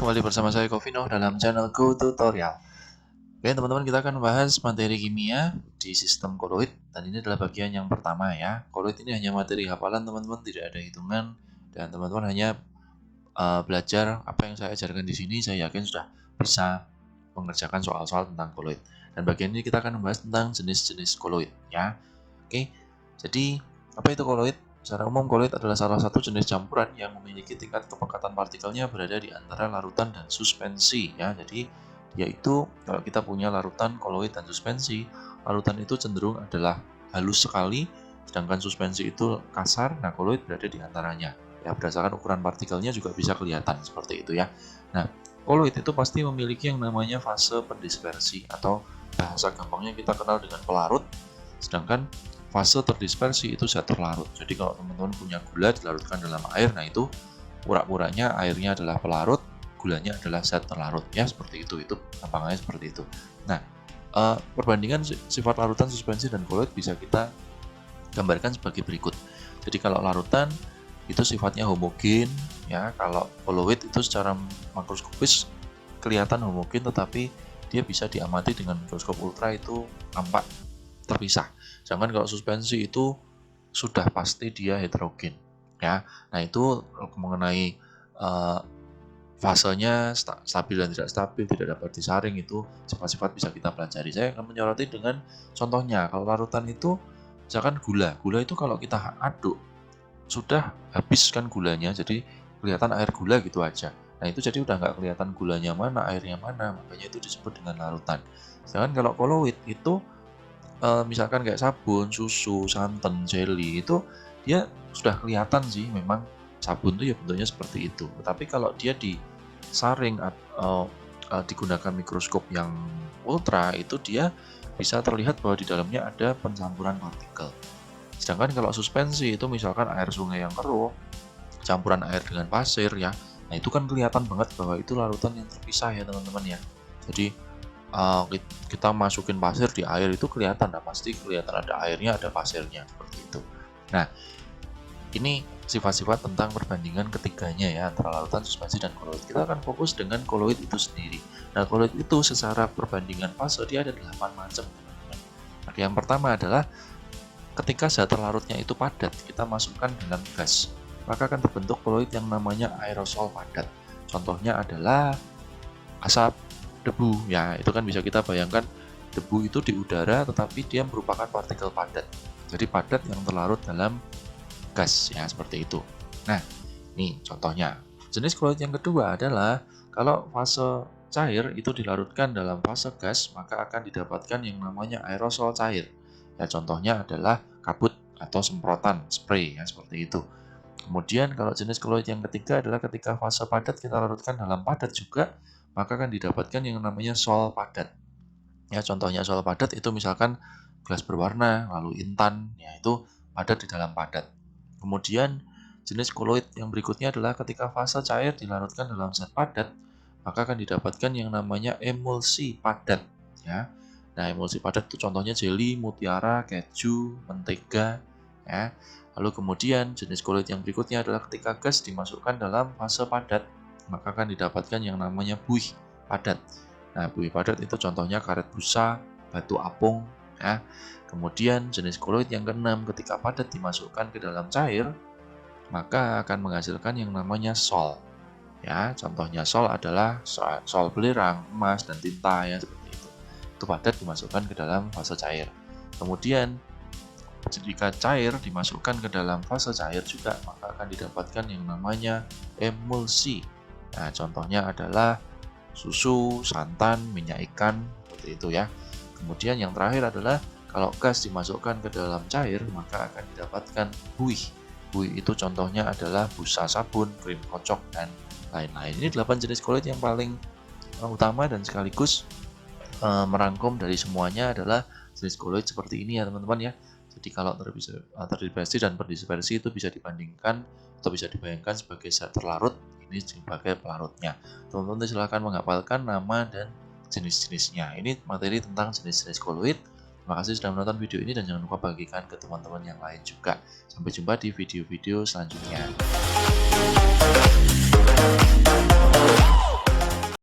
kembali bersama saya Kovino dalam channel Go Tutorial. Oke teman-teman, kita akan membahas materi kimia di sistem koloid. Dan ini adalah bagian yang pertama ya. Koloid ini hanya materi hafalan teman-teman, tidak ada hitungan. Dan teman-teman hanya belajar apa yang saya ajarkan di sini. Saya yakin sudah bisa mengerjakan soal-soal tentang koloid. Dan bagian ini kita akan membahas tentang jenis-jenis koloid ya. Oke, jadi apa itu koloid? Secara umum, koloid adalah salah satu jenis campuran yang memiliki tingkat kepekatan partikelnya berada di antara larutan dan suspensi ya. Jadi yaitu kalau kita punya larutan, koloid, dan suspensi, larutan itu cenderung adalah halus sekali, sedangkan suspensi itu kasar. Nah, koloid berada di antaranya. Ya, berdasarkan ukuran partikelnya juga bisa kelihatan seperti itu ya. Nah, koloid itu pasti memiliki yang namanya fase pendispersi atau bahasa gampangnya kita kenal dengan pelarut, sedangkan fase terdispersi itu zat terlarut. Jadi kalau teman-teman punya gula dilarutkan dalam air, nah itu pura-puranya airnya adalah pelarut, gulanya adalah zat terlarut ya, seperti itu gampangnya seperti itu. Nah, perbandingan sifat larutan, suspensi, dan koloid bisa kita gambarkan sebagai berikut. Jadi kalau larutan itu sifatnya homogen ya, kalau koloid itu secara makroskopis kelihatan homogen, tetapi dia bisa diamati dengan mikroskop ultra itu tampak terpisah. Sedangkan kalau suspensi itu sudah pasti dia heterogen ya. Nah, itu mengenai fasenya stabil dan tidak stabil, tidak dapat disaring, itu sifat-sifat bisa kita pelajari. Saya akan menyoroti dengan contohnya. Kalau larutan itu misalkan gula itu kalau kita aduk sudah habis kan gulanya, jadi kelihatan air gula gitu aja. Nah, itu jadi udah nggak kelihatan gulanya mana, airnya mana, makanya itu disebut dengan larutan. Sedangkan kalau koloid itu misalkan kayak sabun, susu, santan, jelly, itu dia sudah kelihatan sih, memang sabun tuh ya bentuknya seperti itu. Tetapi kalau dia disaring atau digunakan mikroskop yang ultra, itu dia bisa terlihat bahwa di dalamnya ada pencampuran partikel. Sedangkan kalau suspensi itu misalkan air sungai yang keruh, campuran air dengan pasir ya, nah itu kan kelihatan banget bahwa itu larutan yang terpisah ya teman-teman ya. Jadi kita masukin pasir di air itu kelihatan, nah pasti kelihatan ada airnya, ada pasirnya, seperti itu. Nah, ini sifat-sifat tentang perbandingan ketiganya ya, antara larutan, suspensi, dan koloid. Kita akan fokus dengan koloid itu sendiri. Nah, koloid itu secara perbandingan fase dia ada 8 macam teman-teman. Nah, yang pertama adalah ketika zat terlarutnya itu padat, kita masukkan dalam gas, maka akan terbentuk koloid yang namanya aerosol padat. Contohnya adalah asap, debu ya, itu kan bisa kita bayangkan debu itu di udara tetapi dia merupakan partikel padat, jadi padat yang terlarut dalam gas ya, seperti itu. Nah, ini contohnya. Jenis koloid yang kedua adalah kalau fase cair itu dilarutkan dalam fase gas, maka akan didapatkan yang namanya aerosol cair ya, contohnya adalah kabut atau semprotan spray ya, seperti itu. Kemudian kalau jenis koloid yang ketiga adalah ketika fase padat kita larutkan dalam padat juga, maka akan didapatkan yang namanya sol padat. Ya, contohnya sol padat itu misalkan gelas berwarna, lalu intan, ya itu padat di dalam padat. Kemudian jenis koloid yang berikutnya adalah ketika fase cair dilarutkan dalam zat padat, maka akan didapatkan yang namanya emulsi padat. Ya. Nah, emulsi padat itu contohnya jelly, mutiara, keju, mentega, ya. Lalu kemudian jenis koloid yang berikutnya adalah ketika gas dimasukkan dalam fase padat, maka akan didapatkan yang namanya buih padat. Nah, buih padat itu contohnya karet busa, batu apung, ya. Kemudian jenis koloid yang keenam, ketika padat dimasukkan ke dalam cair, maka akan menghasilkan yang namanya sol. Ya, contohnya sol adalah sol belerang, emas, dan tinta ya, seperti itu. Itu padat dimasukkan ke dalam fase cair. Kemudian jika cair dimasukkan ke dalam fase cair juga, maka akan didapatkan yang namanya emulsi. Nah, contohnya adalah susu, santan, minyak ikan, seperti itu ya. Kemudian yang terakhir adalah kalau gas dimasukkan ke dalam cair, maka akan didapatkan buih. Buih itu contohnya adalah busa sabun, krim kocok, dan lain-lain. Ini 8 jenis koloid yang paling utama dan sekaligus merangkum dari semuanya adalah jenis koloid seperti ini ya teman-teman ya. Jadi kalau terdispersi dan berdispersi itu bisa dibandingkan atau bisa dibayangkan sebagai zat terlarut, ini sebagai pelarutnya. Teman-teman silahkan menghafalkan nama dan jenis-jenisnya. Ini materi tentang jenis-jenis koloid. Terima kasih sudah menonton video ini dan jangan lupa bagikan ke teman-teman yang lain juga. Sampai jumpa di video-video selanjutnya.